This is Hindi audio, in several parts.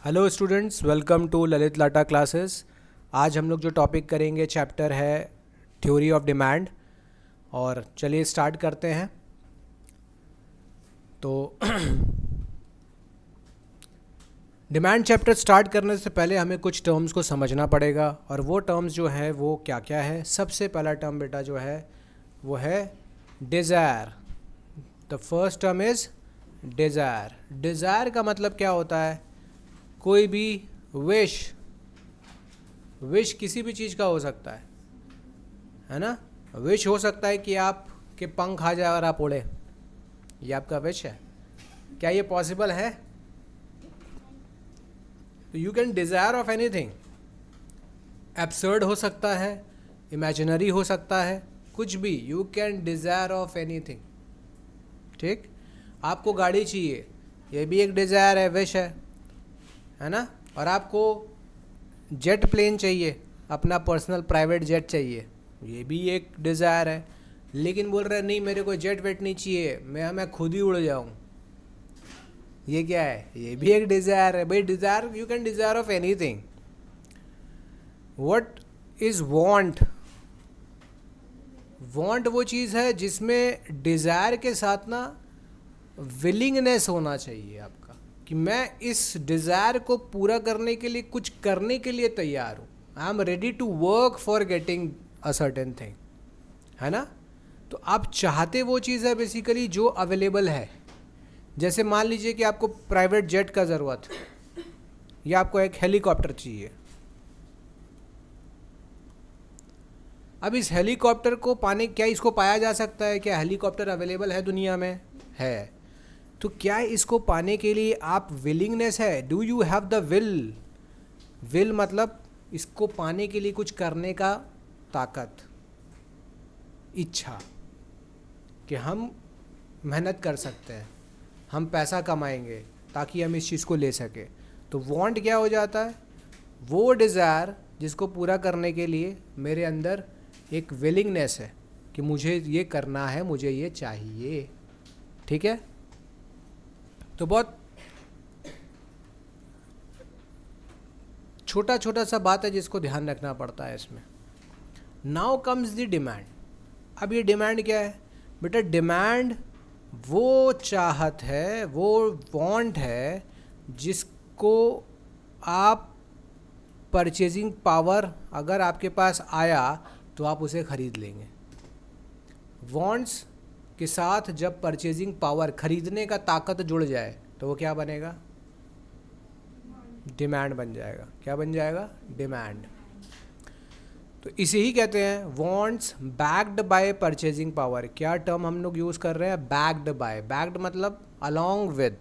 Hello students, welcome to Lalit Lata classes. आज हम लोग जो टॉपिक करेंगे चैप्टर है थ्योरी ऑफ डिमांड। और चलिए स्टार्ट करते हैं। तो डिमांड चैप्टर स्टार्ट करने से पहले हमें कुछ टर्म्स को समझना पड़ेगा, और वो टर्म्स जो है वो क्या क्या है। सबसे पहला टर्म बेटा जो है वो है desire. The first term is desire. Desire का मतलब क्या होता है? कोई भी विश किसी भी चीज़ का हो सकता है ना। विश हो सकता है कि आपके पंख आ जाए और आप उड़े, ये आपका विश है। क्या ये पॉसिबल है? You can desire of anything. Absurd हो सकता है, इमेजिनरी हो सकता है, कुछ भी। You can desire of anything. ठीक, आपको गाड़ी चाहिए, ये भी एक डिज़ायर है, विश है ना। और आपको जेट प्लेन चाहिए, अपना पर्सनल प्राइवेट जेट चाहिए, ये भी एक डिज़ायर है। लेकिन बोल रहे नहीं, मेरे को जेट वेट नहीं चाहिए, मैं खुद ही उड़ जाऊँ, ये क्या है? ये भी एक डिज़ायर है भाई। Desire, you can desire of anything. What is want? Want वो चीज़ है जिसमें डिज़ायर के साथ ना विलिंगनेस होना चाहिए आपका, कि मैं इस डिज़ायर को पूरा करने के लिए कुछ करने के लिए तैयार हूँ। I am ready to work for getting a certain thing, है ना। तो आप चाहते वो चीज़ है बेसिकली जो अवेलेबल है। जैसे मान लीजिए कि आपको प्राइवेट जेट का ज़रूरत है, या आपको एक हेलीकॉप्टर चाहिए। अब इस हेलीकॉप्टर को पाने, क्या इसको पाया जा सकता है? क्या हेलीकॉप्टर अवेलेबल है दुनिया में? है। तो क्या इसको पाने के लिए आप विलिंगनेस है? Do you have the will? Will मतलब इसको पाने के लिए कुछ करने का ताकत, इच्छा, कि हम मेहनत कर सकते हैं, हम पैसा कमाएंगे ताकि हम इस चीज़ को ले सके। तो वांट क्या हो जाता है? वो डिज़ायर जिसको पूरा करने के लिए मेरे अंदर एक विलिंगनेस है कि मुझे ये करना है, मुझे ये चाहिए। ठीक है। तो बहुत छोटा छोटा सा बात है जिसको ध्यान रखना पड़ता है इसमें। Now comes the demand. अब ये डिमांड क्या है बेटा? डिमांड वो चाहत है, वो वांट है जिसको आप परचेजिंग पावर अगर आपके पास आया तो आप उसे खरीद लेंगे। वांट्स के साथ जब परचेजिंग पावर, खरीदने का ताकत जुड़ जाए तो वो क्या बनेगा? डिमांड बन जाएगा। क्या बन जाएगा? डिमांड। तो इसे ही कहते हैं wants backed by purchasing power. क्या टर्म हम लोग यूज़ कर रहे हैं? Backed by. बैक्ड मतलब अलोंग विद,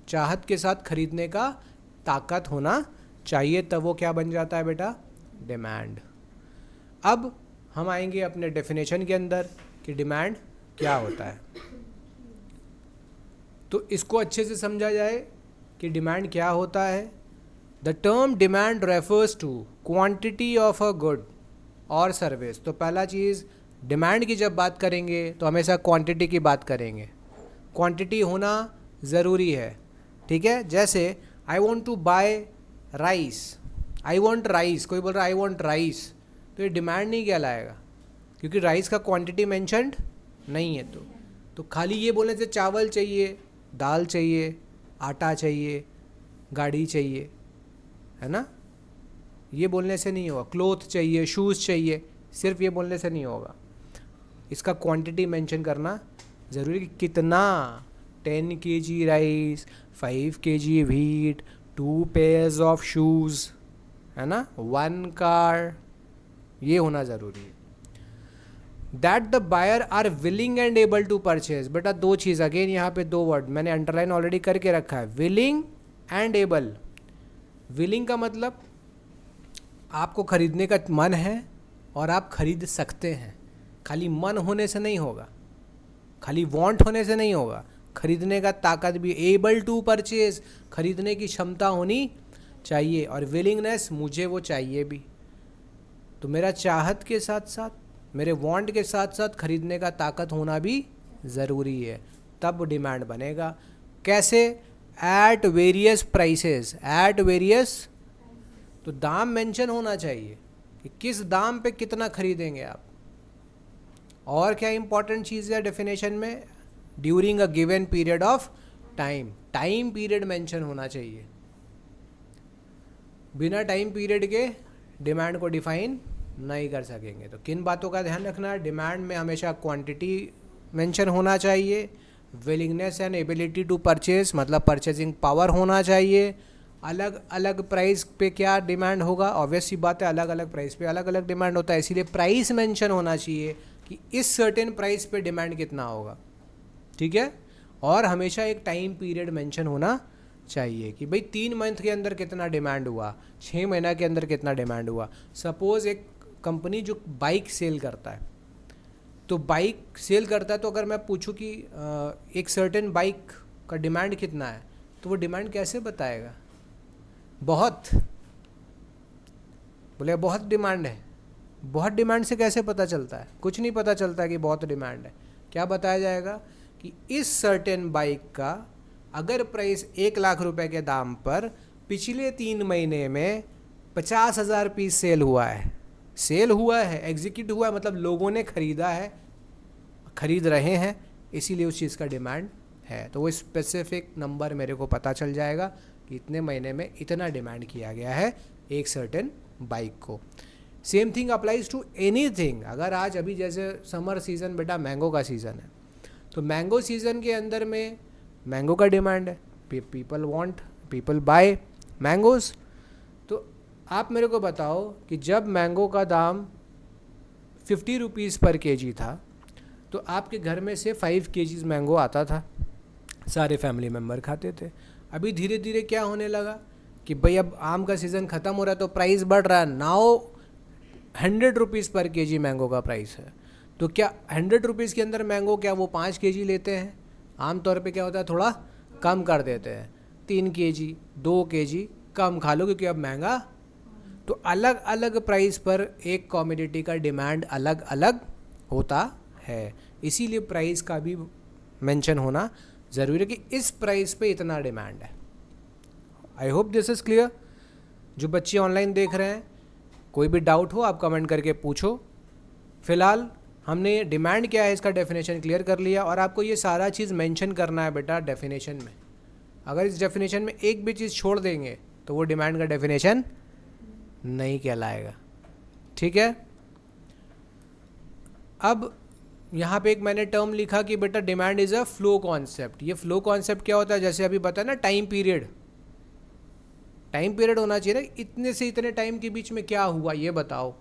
चाहत के साथ खरीदने का ताकत होना चाहिए, तब वो क्या बन जाता है बेटा? डिमांड। अब हम आएंगे अपने डेफिनेशन के अंदर कि डिमांड क्या होता है। तो इसको अच्छे से समझा जाए कि डिमांड क्या होता है। The term demand refers to quantity of a good और सर्विस। तो पहला चीज़, डिमांड की जब बात करेंगे तो हमेशा क्वांटिटी की बात करेंगे। क्वांटिटी होना ज़रूरी है। ठीक है। जैसे I want to buy rice, I want rice, कोई बोल रहा है आई वॉन्ट राइस, तो ये डिमांड नहीं कहलाएगा, क्योंकि राइस का क्वांटिटी मेंशन्ड नहीं है। तो खाली ये बोलने से चावल चाहिए, दाल चाहिए, आटा चाहिए, गाड़ी चाहिए, है ना, ये बोलने से नहीं होगा। क्लोथ चाहिए, शूज़ चाहिए, सिर्फ ये बोलने से नहीं होगा। इसका क्वांटिटी मेंशन करना ज़रूरी, कि कितना। 10 kg rice, 5 kg wheat, 2 pairs of shoes, है ना, 1 कार, ये होना ज़रूरी है। That the buyer are willing and able to purchase. बेटा दो चीज़, अगेन यहाँ पे दो वर्ड मैंने अंडरलाइन ऑलरेडी करके रखा है, विलिंग एंड एबल। विलिंग का मतलब आपको खरीदने का मन है और आप खरीद सकते हैं। खाली मन होने से नहीं होगा, खाली वांट होने से नहीं होगा, खरीदने का ताकत भी, एबल टू परचेज, खरीदने की क्षमता होनी चाहिए, और विलिंगनेस, मुझे वो चाहिए भी। तो मेरा चाहत के साथ साथ, मेरे वांट के साथ साथ खरीदने का ताकत होना भी ज़रूरी है, तब डिमांड बनेगा। कैसे? At various prices, at various, तो दाम मेंशन होना चाहिए कि किस दाम पे कितना खरीदेंगे आप। और क्या इंपॉर्टेंट चीज़ है डेफिनेशन में, during a given period of time, time period mention होना चाहिए। बिना टाइम पीरियड के डिमांड को डिफाइन नहीं कर सकेंगे। तो किन बातों का ध्यान रखना है, डिमांड में हमेशा क्वांटिटी मेंशन होना चाहिए, willingness and ability to purchase मतलब परचेजिंग पावर होना चाहिए, अलग अलग प्राइस पे क्या डिमांड होगा, ऑब्वियस सी बात है अलग अलग प्राइस पे अलग अलग डिमांड होता है, इसीलिए प्राइस मेंशन होना चाहिए कि इस सर्टेन प्राइस पे डिमांड कितना होगा, ठीक है। और हमेशा एक टाइम पीरियड मेंशन होना चाहिए कि भाई 3 मंथ के अंदर कितना डिमांड हुआ, 6 महीना के अंदर कितना डिमांड हुआ। सपोज़ एक कंपनी जो बाइक सेल करता है, तो बाइक सेल करता है, तो अगर मैं पूछूं कि एक सर्टेन बाइक का डिमांड कितना है, तो वो डिमांड कैसे बताएगा, बहुत, बोले बहुत डिमांड है, बहुत डिमांड से कैसे पता चलता है, कुछ नहीं पता चलता कि बहुत डिमांड है। क्या बताया जाएगा कि इस सर्टेन बाइक का अगर प्राइस 1 लाख रुपए के दाम पर पिछले 3 महीने में 50,000 पीस सेल हुआ है, सेल हुआ है, एग्जीक्यूट हुआ है, मतलब लोगों ने खरीदा है, खरीद रहे हैं, इसीलिए उस चीज़ का डिमांड है। तो वो स्पेसिफिक नंबर मेरे को पता चल जाएगा कि इतने महीने में इतना डिमांड किया गया है एक सर्टेन बाइक को। Same thing applies to anything. अगर आज अभी जैसे समर सीज़न बेटा मैंगो का सीज़न है, तो मैंगो सीज़न के अंदर में मैंगो का डिमांड है, people want, people buy mangoes. तो आप मेरे को बताओ कि जब मैंगो का दाम 50 रुपीज़ पर केजी था, तो आपके घर में से 5 केजीज मैंगो आता था, सारे फैमिली मेम्बर खाते थे। अभी धीरे धीरे क्या होने लगा कि भाई अब आम का सीज़न ख़त्म हो रहा है, तो प्राइस बढ़ रहा है, नाउ 100 रुपीज़ पर केजी मैंगो का प्राइस है। तो क्या 100 रुपीज़ के अंदर मैंगो क्या वो 5 केजी लेते हैं, आमतौर पे क्या होता है थोड़ा कम कर देते हैं, 3 केजी 2 केजी कम खा लो क्योंकि अब महंगा। तो अलग अलग प्राइस पर एक कॉमोडिटी का डिमांड अलग अलग होता है, इसीलिए प्राइस का भी मेंशन होना ज़रूरी है कि इस प्राइस पे इतना डिमांड है। I hope this is clear. जो बच्चे ऑनलाइन देख रहे हैं, कोई भी डाउट हो आप कमेंट करके पूछो। फिलहाल हमने डिमांड क्या है इसका डेफिनेशन क्लियर कर लिया, और आपको ये सारा चीज़ मेंशन करना है बेटा डेफिनेशन में। अगर इस डेफिनेशन में एक भी चीज़ छोड़ देंगे तो वो डिमांड का डेफिनेशन नहीं कहलाएगा, ठीक है। अब यहाँ पे एक मैंने टर्म लिखा कि बेटा demand is a flow concept. ये फ्लो कॉन्सेप्ट क्या होता है, जैसे अभी बताया ना टाइम पीरियड, टाइम पीरियड होना चाहिए ना, इतने से इतने टाइम के बीच में क्या हुआ ये बताओ।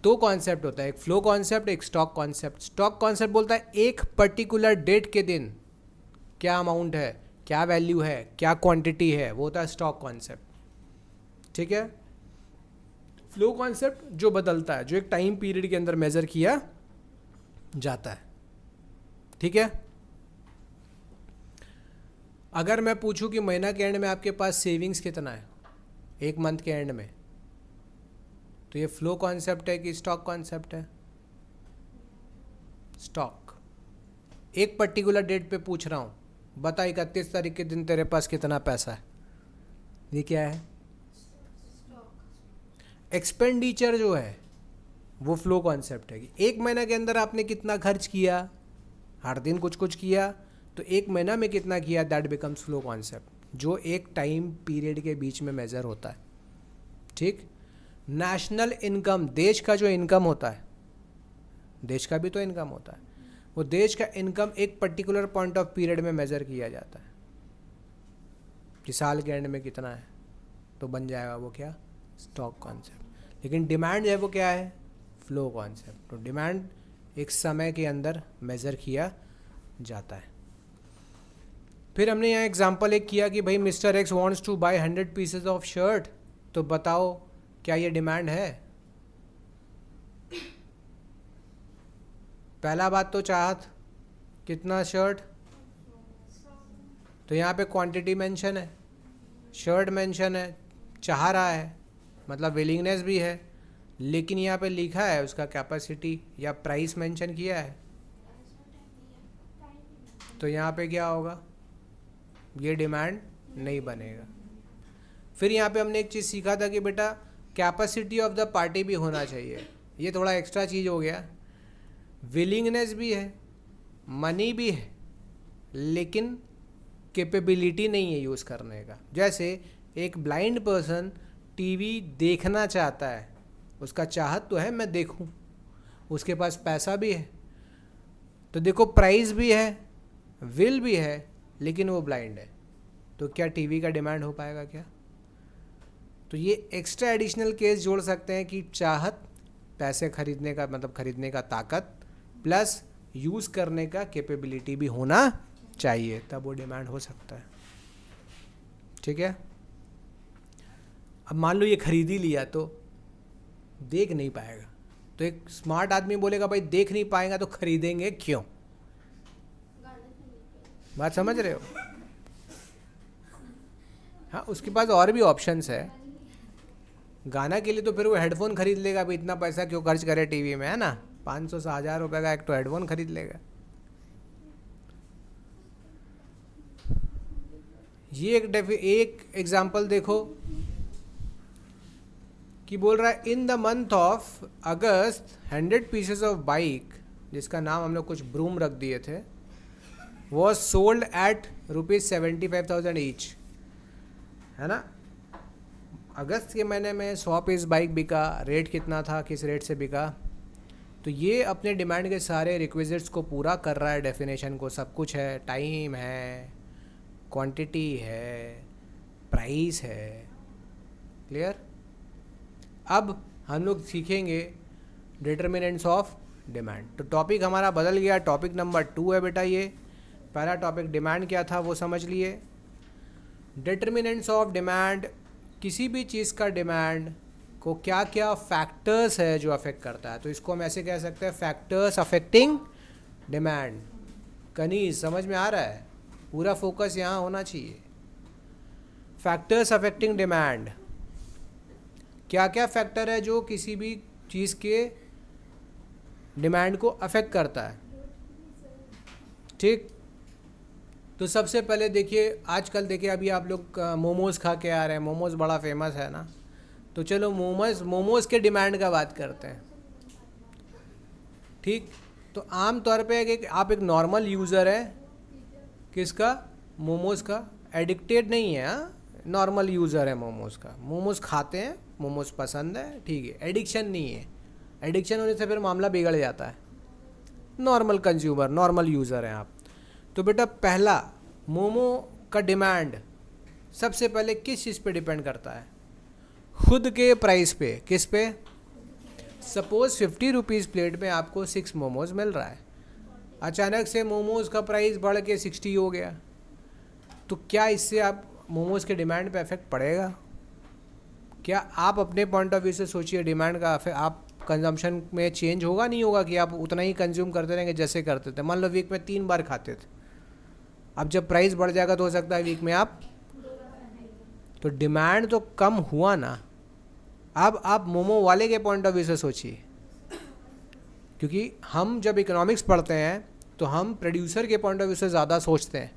दो कॉन्सेप्ट होता है, एक फ्लो कॉन्सेप्ट, एक स्टॉक कॉन्सेप्ट। स्टॉक कॉन्सेप्ट बोलता है एक पर्टिकुलर डेट के दिन क्या अमाउंट है, क्या वैल्यू है, क्या क्वांटिटी है, वो होता है स्टॉक कॉन्सेप्ट, ठीक है। फ्लो कॉन्सेप्ट जो बदलता है, जो एक टाइम पीरियड के अंदर मेजर किया जाता है, ठीक है। अगर मैं पूछूं कि महीना के एंड में आपके पास सेविंग्स कितना है, एक मंथ के एंड में, तो ये फ्लो कॉन्सेप्ट है कि स्टॉक कॉन्सेप्ट है। स्टॉक, एक पर्टिकुलर डेट पे पूछ रहा हूँ, बता 31 तारीख के दिन तेरे पास कितना पैसा है, ये क्या है, एक्सपेंडिचर जो है वो फ्लो कॉन्सेप्ट है कि एक महीना के अंदर आपने कितना खर्च किया, हर दिन कुछ कुछ किया, तो एक महीना में कितना किया, दैट बिकम्स फ्लो कॉन्सेप्ट, जो एक टाइम पीरियड के बीच में मेजर होता है, ठीक। नेशनल इनकम, देश का जो इनकम होता है, देश का भी तो इनकम होता है, वो देश का इनकम एक पर्टिकुलर पॉइंट ऑफ पीरियड में मेजर किया जाता है कि साल के एंड में कितना है, तो बन जाएगा वो क्या, स्टॉक कॉन्सेप्ट। लेकिन डिमांड है वो क्या है, फ्लो कॉन्सेप्ट। तो डिमांड एक समय के अंदर मेजर किया जाता है। फिर हमने यहाँ एग्जांपल एक किया कि भाई mister X wants to buy 100 pieces of shirt, तो बताओ क्या ये डिमांड है। पहला बात तो चाहत, कितना शर्ट, तो यहाँ पे क्वांटिटी मेंशन है, शर्ट मेंशन है, चाह रहा है मतलब विलिंगनेस भी है, लेकिन यहाँ पे लिखा है उसका कैपेसिटी या प्राइस मेंशन किया है, तो यहाँ पे क्या होगा, ये डिमांड नहीं बनेगा। फिर यहाँ पे हमने एक चीज़ सीखा था कि बेटा कैपेसिटी ऑफ द पार्टी भी होना चाहिए, ये थोड़ा एक्स्ट्रा चीज़ हो गया। विलिंगनेस भी है, मनी भी है, लेकिन कैपेबिलिटी नहीं है यूज़ करने का। जैसे एक ब्लाइंड पर्सन टीवी देखना चाहता है, उसका चाहत तो है मैं देखूं, उसके पास पैसा भी है, तो देखो प्राइस भी है, विल भी है, लेकिन वो ब्लाइंड है, तो क्या टीवी का डिमांड हो पाएगा क्या? तो ये एक्स्ट्रा एडिशनल केस जोड़ सकते हैं कि चाहत, पैसे खरीदने का मतलब खरीदने का ताकत, प्लस यूज़ करने का कैपेबिलिटी भी होना चाहिए, तब वो डिमांड हो सकता है। ठीक है, अब मान लो ये खरीद ही लिया तो देख नहीं पाएगा, तो एक स्मार्ट आदमी बोलेगा भाई देख नहीं पाएगा तो खरीदेंगे क्यों? बात समझ रहे हो? हाँ, उसके पास और भी ऑप्शंस है। गाना के लिए तो फिर वो हेडफोन खरीद लेगा, भाई इतना पैसा क्यों खर्च करे टीवी में, है ना? 500 से 1000 रुपये का एक तो हेडफोन खरीद लेगा। ये एक एग्जाम्पल देखो कि बोल रहा है in the month of August 100 pieces of bike, जिसका नाम हम लोग कुछ ब्रूम रख दिए थे, वॉज सोल्ड एट ₹75,000 ईच, है ना? अगस्त के महीने में 100 पीस बाइक बिका, रेट कितना था, किस रेट से बिका? तो ये अपने डिमांड के सारे रिक्विजिट्स को पूरा कर रहा है, डेफिनेशन को, सब कुछ है, टाइम है, क्वांटिटी है, प्राइस है। क्लियर? अब हम लोग सीखेंगे डिटर्मिनेंट्स ऑफ डिमांड। तो टॉपिक हमारा बदल गया, टॉपिक नंबर 2 है बेटा। ये पहला टॉपिक डिमांड क्या था वो समझ लिए। डिटर्मिनेंट्स ऑफ डिमांड, किसी भी चीज़ का डिमांड को क्या क्या फैक्टर्स है जो अफेक्ट करता है, तो इसको हम ऐसे कह सकते हैं फैक्टर्स अफेक्टिंग डिमांड। कनीज समझ में आ रहा है? पूरा फोकस यहाँ होना चाहिए। फैक्टर्स अफेक्टिंग डिमांड, क्या क्या फैक्टर है जो किसी भी चीज़ के डिमांड को अफेक्ट करता है। ठीक, तो सबसे पहले देखिए, आजकल देखिए अभी आप लोग मोमोज़ खा के आ रहे हैं, मोमोज़ बड़ा फेमस है ना, तो चलो मोमोज़ के डिमांड का बात करते हैं। ठीक, तो आम तौर पे कि आप एक नॉर्मल यूज़र है, किसका? मोमोज़ का। एडिक्टेड नहीं है, हाँ, नॉर्मल यूज़र है मोमोज़ का, मोमोज़ खाते हैं, मोमोज़ पसंद है, ठीक है, एडिक्शन नहीं है। एडिक्शन होने से फिर मामला बिगड़ जाता है। नॉर्मल कंज्यूमर, नॉर्मल यूज़र हैं आप। तो बेटा पहला, मोमो का डिमांड सबसे पहले किस चीज़ पे डिपेंड करता है? खुद के प्राइस पे। किस पे? सपोज़ 50 रुपीज़ प्लेट में आपको 6 मोमोज़ मिल रहा है, अचानक से मोमोज़ का प्राइस बढ़ के 60 हो गया, तो क्या इससे आप मोमोज़ के डिमांड पे इफेक्ट पड़ेगा? क्या आप अपने पॉइंट ऑफ व्यू से सोचिए, डिमांड का आप कंजम्पशन में चेंज होगा नहीं होगा कि आप उतना ही कंज्यूम करते रहेंगे जैसे करते थे? मान लो वीक में 3 बार खाते थे, अब जब प्राइस बढ़ जाएगा तो हो सकता है वीक में आप, तो डिमांड तो कम हुआ ना। अब आप मोमो वाले के पॉइंट ऑफ व्यू से सोचिए, क्योंकि हम जब इकोनॉमिक्स पढ़ते हैं तो हम प्रोड्यूसर के पॉइंट ऑफ व्यू से ज़्यादा सोचते हैं।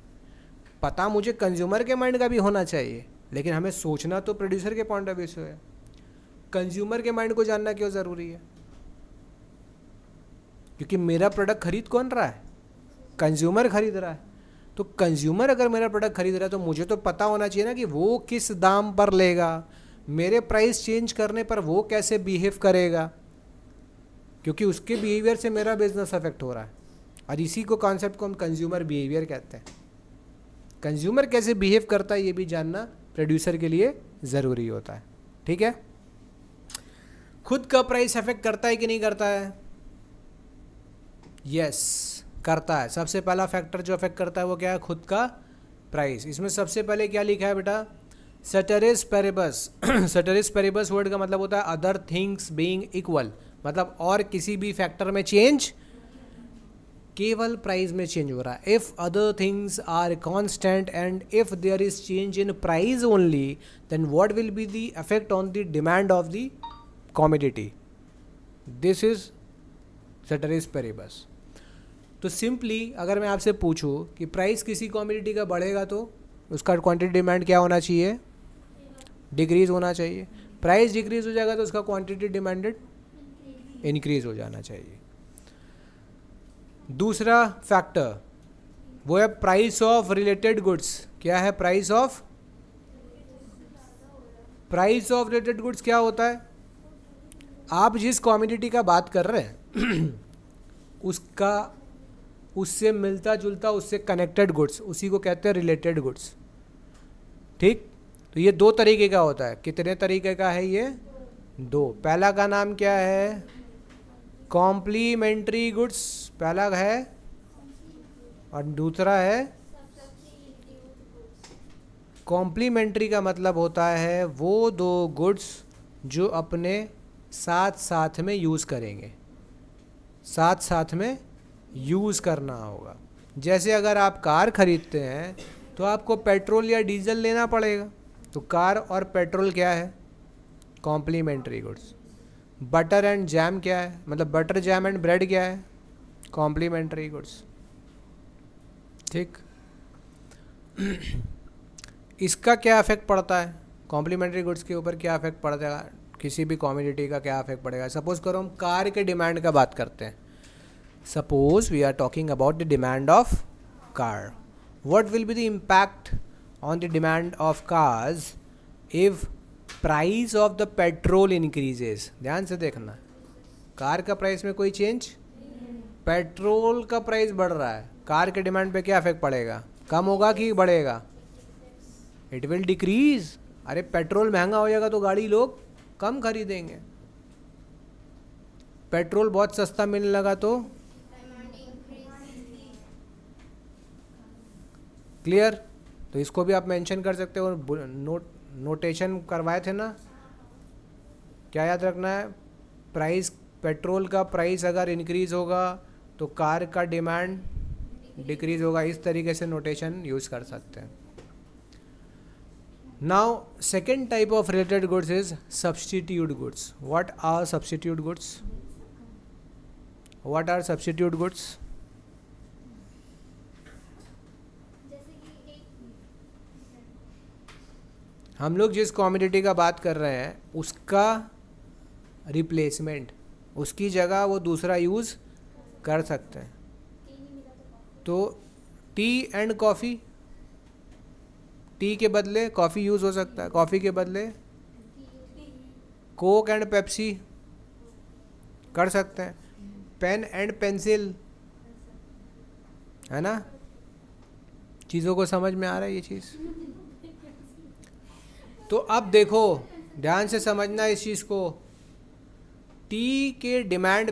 पता मुझे कंज्यूमर के माइंड का भी होना चाहिए, लेकिन हमें सोचना तो प्रोड्यूसर के पॉइंट ऑफ व्यू से है। कंज्यूमर के माइंड को जानना क्यों ज़रूरी है? क्योंकि मेरा प्रोडक्ट खरीद कौन रहा है? कंज्यूमर खरीद रहा है। तो कंज्यूमर अगर मेरा प्रोडक्ट खरीद रहा है तो मुझे तो पता होना चाहिए ना कि वो किस दाम पर लेगा, मेरे प्राइस चेंज करने पर वो कैसे बिहेव करेगा, क्योंकि उसके बिहेवियर से मेरा बिजनेस अफेक्ट हो रहा है। और इसी को कॉन्सेप्ट को हम कंज्यूमर बिहेवियर कहते हैं। कंज्यूमर कैसे बिहेव करता है ये भी जानना प्रोड्यूसर के लिए ज़रूरी होता है। ठीक है, खुद का प्राइस अफेक्ट करता है कि नहीं करता है? यस, करता है। सबसे पहला फैक्टर जो अफेक्ट करता है वो क्या है? खुद का प्राइस। इसमें सबसे पहले क्या लिखा है बेटा? सेटेरिस पेरिबस। सेटेरिस पेरिबस वर्ड का मतलब होता है अदर थिंग्स बीइंग इक्वल, मतलब और किसी भी फैक्टर में चेंज, केवल प्राइस में चेंज हो रहा है। If other things are constant and if there is change in price only, then what will be the effect on the demand of the commodity? This is ceteris paribus. तो सिंपली अगर मैं आपसे पूछूं कि प्राइस किसी कमोडिटी का बढ़ेगा तो उसका क्वांटिटी डिमांड क्या होना चाहिए, डिक्रीज होना चाहिए। प्राइस डिक्रीज हो जाएगा तो उसका क्वांटिटी डिमांडेड इंक्रीज हो जाना चाहिए। दूसरा फैक्टर वो है प्राइस ऑफ रिलेटेड गुड्स। क्या है प्राइस ऑफ रिलेटेड गुड्स? क्या होता है, आप जिस कमोडिटी का बात कर रहे हैं उसका उससे मिलता जुलता, उससे कनेक्टेड गुड्स, उसी को कहते हैं रिलेटेड गुड्स। ठीक, तो ये दो तरीके का होता है। कितने तरीके का है ये? दो। पहला का नाम क्या है, कॉम्प्लीमेंट्री गुड्स, पहला है, और दूसरा है कॉम्प्लीमेंट्री। का मतलब होता है वो दो गुड्स जो अपने साथ साथ में यूज़ करेंगे, साथ साथ में यूज़ करना होगा। जैसे अगर आप कार खरीदते हैं तो आपको पेट्रोल या डीजल लेना पड़ेगा, तो कार और पेट्रोल क्या है, complementary goods. Butter and jam क्या है, मतलब बटर जैम एंड ब्रेड क्या है, कॉम्प्लीमेंट्री गुड्स। ठीक, इसका क्या इफेक्ट पड़ता है, कॉम्प्लीमेंट्री गुड्स के ऊपर क्या इफेक्ट पड़ता है, किसी भी कमोडिटी का क्या इफेक्ट पड़ेगा। सपोज करो हम कार के डिमांड का बात करते हैं, suppose we are talking about the demand of car. What will be the impact on the demand of cars if price of the petrol increases. ध्यान से देखना, कार का प्राइस में कोई चेंज, पेट्रोल का प्राइस बढ़ रहा है, कार के डिमांड पे क्या इफेक्ट पड़ेगा, कम होगा कि बढ़ेगा, इट विल डिक्रीज। अरे पेट्रोल महंगा हो जाएगा तो गाड़ी लोग कम खरीदेंगे, पेट्रोल बहुत सस्ता मिलने लगा तो क्लियर। तो इसको भी आप मेंशन कर सकते हो, नोटेशन करवाए थे ना, क्या याद रखना है, प्राइस, पेट्रोल का प्राइस अगर इंक्रीज होगा तो कार का डिमांड डिक्रीज होगा। इस तरीके से नोटेशन यूज़ कर सकते हैं। Now second type of related goods is substitute goods. What are substitute goods? What are substitute goods? हम लोग जिस कमोडिटी का बात कर रहे हैं उसका रिप्लेसमेंट, उसकी जगह वो दूसरा यूज़ कर सकते हैं। तो टी एंड कॉफ़ी, टी के बदले कॉफ़ी यूज़ हो सकता है, कॉफ़ी के बदले कोक एंड पेप्सी कर सकते हैं, पेन एंड पेंसिल, है ना। चीज़ों को समझ में आ रहा है ये चीज़। तो अब देखो, ध्यान से समझना इस चीज़ को, टी के डिमांड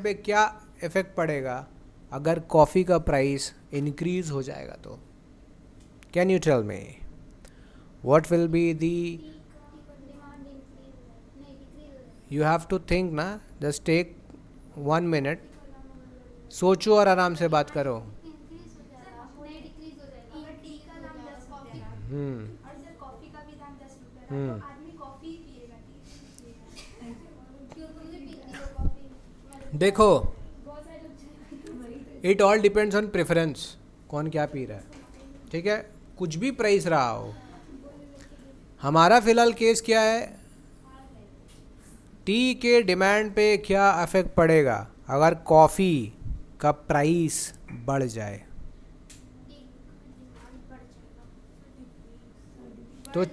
पे क्या इफ़ेक्ट पड़ेगा अगर कॉफ़ी का प्राइस इंक्रीज़ हो जाएगा तो। Can you tell me what will be the, you have to think ना, just take 1 minute, सोचो और आराम से बात करो। देखो, it all depends on preference, कौन क्या पी रहा है, ठीक है, कुछ भी प्राइस रहा हो। हमारा फ़िलहाल केस क्या है, टी के डिमांड पे क्या इफ़ेक्ट पड़ेगा अगर कॉफ़ी का प्राइस बढ़ जाए। तो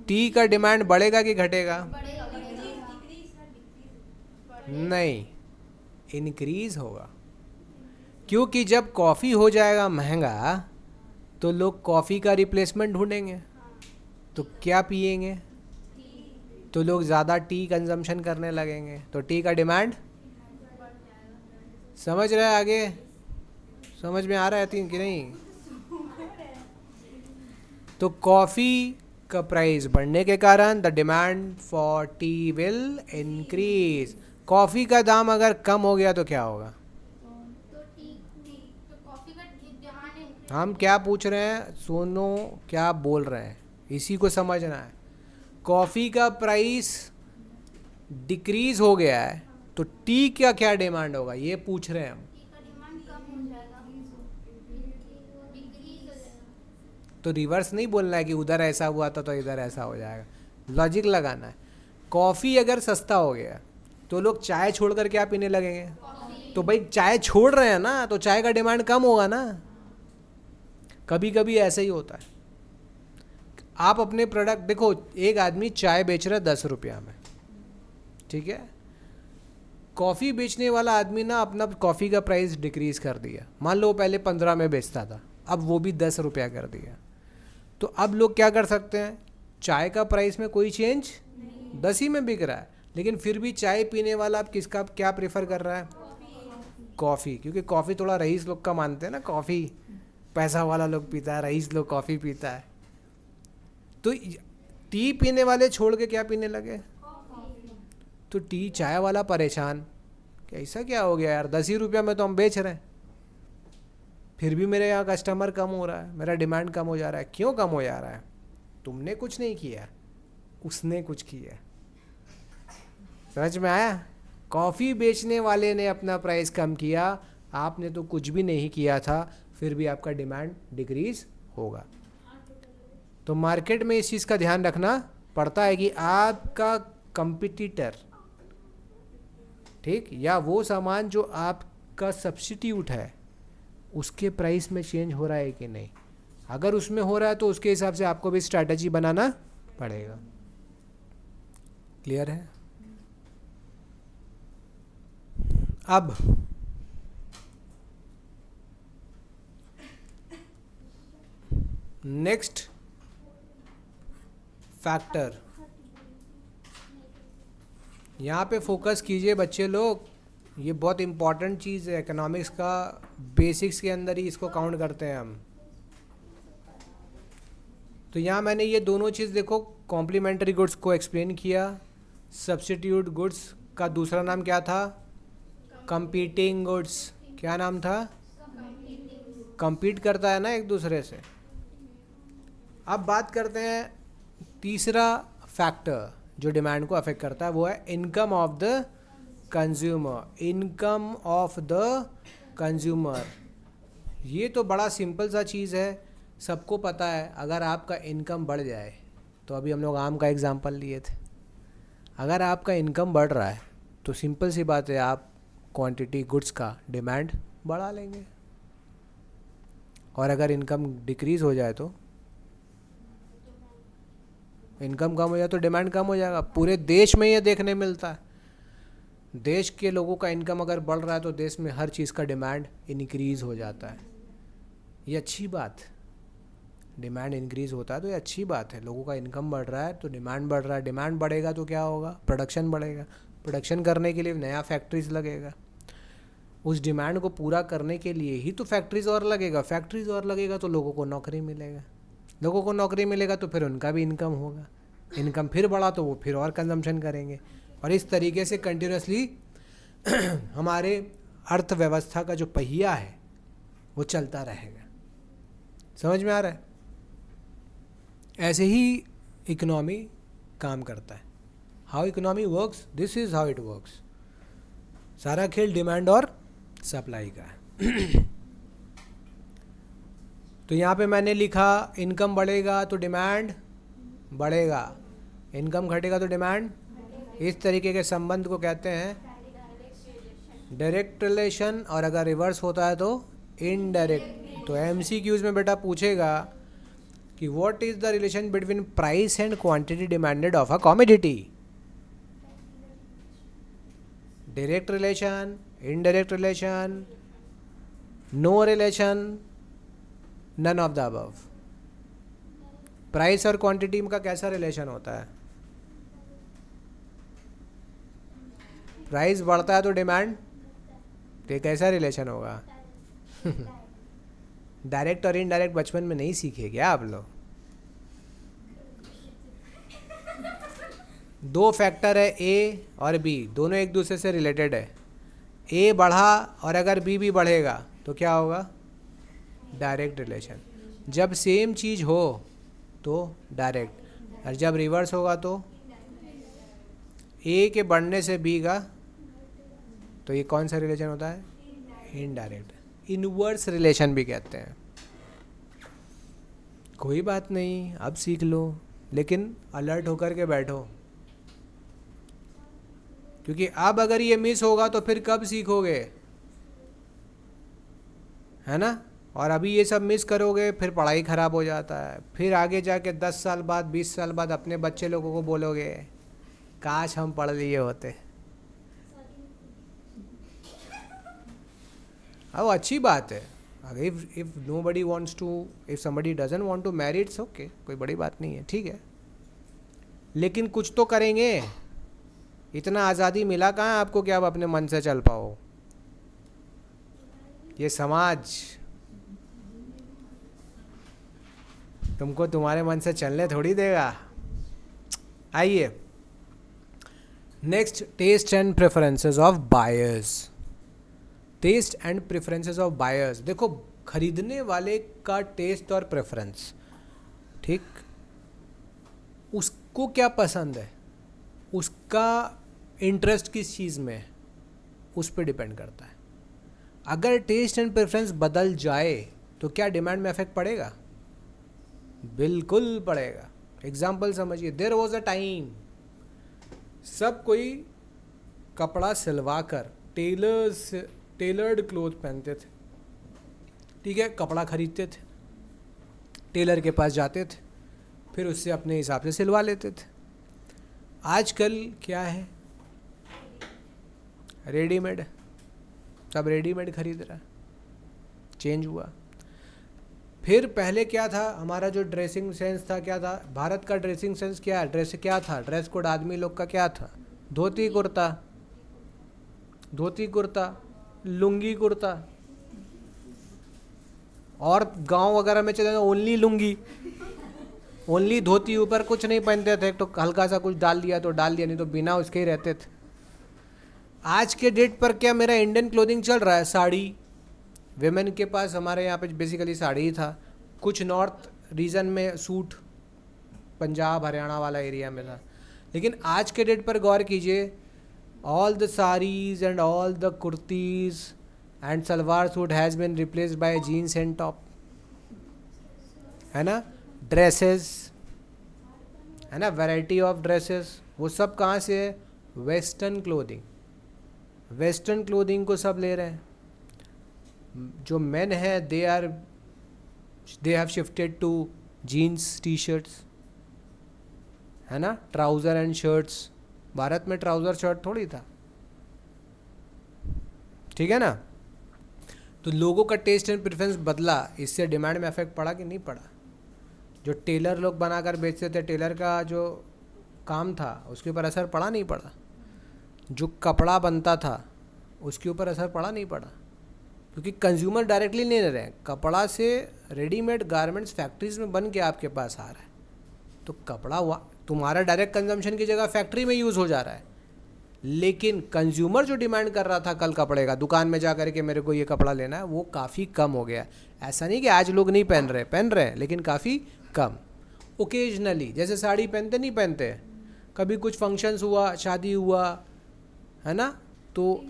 टी का डिमांड बढ़ेगा कि घटेगा? नहीं, इंक्रीज़ होगा, क्योंकि जब कॉफ़ी हो जाएगा महंगा तो लोग कॉफ़ी का रिप्लेसमेंट ढूंढेंगे, तो क्या पिएंगे, तो लोग ज़्यादा टी कंजम्पशन करने लगेंगे, तो टी का डिमांड, समझ रहे हैं, आगे समझ में आ रहा है कि नहीं। तो कॉफ़ी का प्राइस बढ़ने के कारण the demand for T will increase. Coffee का दाम अगर कम हो गया तो क्या होगा? हम क्या पूछ रहे हैं, सुनो क्या बोल रहे हैं, इसी को समझना है। कॉफ़ी का प्राइस डिक्रीज हो गया है तो टी का क्या डिमांड होगा, ये पूछ रहे हैं हम। तो रिवर्स नहीं बोलना है कि उधर ऐसा हुआ था तो इधर ऐसा हो जाएगा, लॉजिक लगाना है। कॉफ़ी अगर सस्ता हो गया तो लोग चाय छोड़कर क्या पीने लगेंगे? तो भाई चाय छोड़ रहे हैं ना, तो चाय का डिमांड कम होगा ना। कभी कभी ऐसे ही होता है। आप अपने प्रोडक्ट देखो, एक आदमी चाय बेच रहा है 10 रुपया में, ठीक है। कॉफ़ी बेचने वाला आदमी ना अपना कॉफ़ी का प्राइस डिक्रीज़ कर दिया। मान लो पहले 15 में बेचता था, अब वो भी 10 रुपया कर दिया। तो अब लोग क्या कर सकते हैं, चाय का प्राइस में कोई चेंज 10 ही में बिक रहा है, लेकिन फिर भी चाय पीने वाला अब किसका क्या प्रेफर कर रहा है? कॉफ़ी। क्योंकि कॉफ़ी थोड़ा रईस लोग का मानते हैं ना, कॉफ़ी पैसा वाला लोग पीता है, रईस लोग कॉफ़ी पीता है। तो टी पीने वाले छोड़ के क्या पीने लगे? तो टी चाय वाला परेशान कि ऐसा क्या हो गया यार, 10 ही रुपया में तो हम बेच रहे हैं, फिर भी मेरे यहाँ कस्टमर कम हो रहा है, मेरा डिमांड कम हो जा रहा है। क्यों कम हो जा रहा है? तुमने कुछ नहीं किया, उसने कुछ किया। समझ में आया? कॉफ़ी बेचने वाले ने अपना प्राइस कम किया, आपने तो कुछ भी नहीं किया था, फिर भी आपका डिमांड डिक्रीज होगा। तो मार्केट में इस चीज़ का ध्यान रखना पड़ता है कि आपका कंपटीटर, ठीक, या वो सामान जो आपका सब्स्टिट्यूट है उसके प्राइस में चेंज हो रहा है कि नहीं। अगर उसमें हो रहा है तो उसके हिसाब से आपको भी स्ट्रैटेजी बनाना पड़ेगा। क्लियर है? अब नेक्स्ट फैक्टर, यहाँ पे फोकस कीजिए बच्चे लोग, ये बहुत इम्पॉर्टेंट चीज़ है। इकोनॉमिक्स का बेसिक्स के अंदर ही इसको काउंट करते हैं हम। तो यहाँ मैंने ये दोनों चीज़ देखो, कॉम्प्लीमेंट्री गुड्स को एक्सप्लेन किया। सब्स्टिट्यूट गुड्स का दूसरा नाम क्या था? Competing goods. क्या नाम था? कंपीट करता है ना एक दूसरे से। अब बात करते हैं तीसरा फैक्टर जो डिमांड को अफेक्ट करता है, वो है income of the consumer. Income of the consumer, ये तो बड़ा सिंपल सा चीज़ है, सबको पता है। अगर आपका इनकम बढ़ जाए, तो अभी हम लोग आम का एग्जांपल लिए थे, अगर आपका इनकम बढ़ रहा है तो सिंपल सी बात है, आप क्वांटिटी गुड्स का डिमांड बढ़ा लेंगे। और अगर इनकम डिक्रीज़ हो जाए, तो इनकम कम हो जाए तो डिमांड कम हो जाएगा। पूरे देश में ये देखने मिलता है। देश के लोगों का इनकम अगर बढ़ रहा है तो देश में हर चीज़ का डिमांड इनक्रीज़ हो जाता है। ये अच्छी बात, डिमांड इंक्रीज़ होता है तो ये अच्छी बात है। लोगों का इनकम बढ़ रहा है तो डिमांड बढ़ रहा है, डिमांड बढ़ेगा तो क्या होगा? प्रोडक्शन बढ़ेगा। प्रोडक्शन करने के लिए नया फैक्ट्रीज लगेगा, उस डिमांड को पूरा करने के लिए ही तो फैक्ट्रीज और लगेगा। फैक्ट्रीज और लगेगा तो लोगों को नौकरी मिलेगा, लोगों को नौकरी मिलेगा तो फिर उनका भी इनकम होगा, इनकम फिर बढ़ा तो वो फिर और कंजम्पशन करेंगे, और इस तरीके से कंटिन्यूसली हमारे अर्थव्यवस्था का जो पहिया है वो चलता रहेगा। समझ में आ रहा है? ऐसे ही इकोनॉमी काम करता है। How economy works, this is how it works. सारा खेल डिमांड और सप्लाई का है। तो यहाँ पे मैंने लिखा इनकम बढ़ेगा तो डिमांड बढ़ेगा, इनकम घटेगा तो डिमांड। इस तरीके के संबंध को कहते हैं डायरेक्ट रिलेशन, और अगर रिवर्स होता है तो इनडायरेक्ट। तो एमसीक्यूज में बेटा पूछेगा कि what is the relation between price and quantity demanded of a commodity. Direct relation, indirect relation, no relation, none of the above. Price और क्वांटिटी का कैसा रिलेशन होता है? प्राइस बढ़ता है तो डिमांड, तो ये कैसा रिलेशन होगा? डायरेक्ट और इनडायरेक्ट बचपन में नहीं सीखे क्या आप लोग? दो फैक्टर है ए और बी, दोनों एक दूसरे से रिलेटेड है। ए बढ़ा और अगर बी भी बढ़ेगा तो क्या होगा? Direct relation. जब सेम चीज़ हो तो डायरेक्ट, और जब रिवर्स होगा तो ए के बढ़ने से बी का, तो ये कौन सा रिलेशन होता है? इनडायरेक्ट। इनवर्स रिलेशन भी कहते हैं। कोई बात नहीं, अब सीख लो, लेकिन अलर्ट होकर के बैठो, क्योंकि अब अगर ये मिस होगा तो फिर कब सीखोगे, है ना। और अभी ये सब मिस करोगे फिर पढ़ाई ख़राब हो जाता है, फिर आगे जाके 10 साल बाद 20 साल बाद अपने बच्चे लोगों को बोलोगे काश हम पढ़ लिए होते। अब अच्छी बात है, अगर if nobody wants to, if somebody doesn't want to marry, it's okay, कोई बड़ी बात नहीं है, ठीक है, लेकिन कुछ तो करेंगे। इतना आज़ादी मिला कहाँ है आपको कि आप अपने मन से चल पाओ। ये समाज तुमको तुम्हारे मन से चलने थोड़ी देगा। आइए next, test and preferences of buyers. Test and preferences of buyers, देखो खरीदने वाले का टेस्ट और प्रेफरेंस, ठीक, उसको क्या पसंद है, उसका इंटरेस्ट किस चीज़ में है, उस पर डिपेंड करता है। अगर टेस्ट एंड प्रेफरेंस बदल जाए तो क्या डिमांड में इफेक्ट पड़ेगा? बिल्कुल पड़ेगा। एग्जाम्पल समझिए, देयर वॉज अ टाइम सब कोई कपड़ा सिलवा कर टेलर्ड क्लोथ पहनते थे, ठीक है, कपड़ा खरीदते थे, टेलर के पास जाते थे, फिर उससे अपने हिसाब से सिलवा लेते थे। आजकल क्या है, रेडीमेड, सब रेडीमेड खरीद रहा है, चेंज हुआ। फिर पहले क्या था, हमारा जो ड्रेसिंग सेंस था क्या था, भारत का ड्रेसिंग सेंस क्या है, ड्रेस क्या था, ड्रेस कोड आदमी लोग का क्या था, धोती कुर्ता, धोती कुर्ता, लुंगी कुर्ता, और गांव वगैरह में चले ओनली लुंगी, ओनली धोती, ऊपर कुछ नहीं पहनते थे, तो हल्का सा कुछ डाल दिया तो डाल दिया, नहीं तो बिना उसके ही रहते थे। आज के डेट पर क्या मेरा इंडियन क्लोथिंग चल रहा है, साड़ी, वेमेन के पास हमारे यहाँ पे बेसिकली साड़ी ही था, कुछ नॉर्थ रीजन में सूट, पंजाब हरियाणा वाला एरिया में था, लेकिन आज के डेट पर गौर कीजिए, all the saris and all the kurtis and salwar suit has been replaced by jeans and top, है ना, ड्रेसेस, है ना, वैरायटी ऑफ ड्रेसेस, वो सब कहाँ से है, वेस्टर्न क्लोथिंग, वेस्टर्न क्लोथिंग को सब ले रहे हैं। जो मेन है they have shifted to jeans T shirts, है ना, ट्राउज़र एंड शर्ट्स। भारत में ट्राउज़र शर्ट थोड़ी था, ठीक है ना। तो लोगों का टेस्ट एंड प्रेफरेंस बदला, इससे डिमांड में इफेक्ट पड़ा कि नहीं पड़ा। जो टेलर लोग बनाकर बेचते थे, टेलर का जो काम था उसके ऊपर असर पड़ा नहीं पड़ा, जो कपड़ा बनता था उसके ऊपर असर पड़ा नहीं पड़ा, क्योंकि कंज्यूमर डायरेक्टली नहीं ले रहे हैं, कपड़ा से रेडीमेड गारमेंट्स फैक्ट्रीज में बन के आपके पास आ रहा है, तो कपड़ा तुम्हारा डायरेक्ट कंजम्पशन की जगह फैक्ट्री में यूज़ हो जा रहा है। लेकिन कंज्यूमर जो डिमांड कर रहा था कल कपड़े का, दुकान में जा कर के मेरे को ये कपड़ा लेना है, वो काफ़ी कम हो गया। ऐसा नहीं कि आज लोग नहीं पहन रहे हैं, लेकिन काफ़ी कम, ओकेजनली, जैसे साड़ी पहनते नहीं पहनते, कभी कुछ फंक्शंस हुआ, शादी हुआ, है ना, तो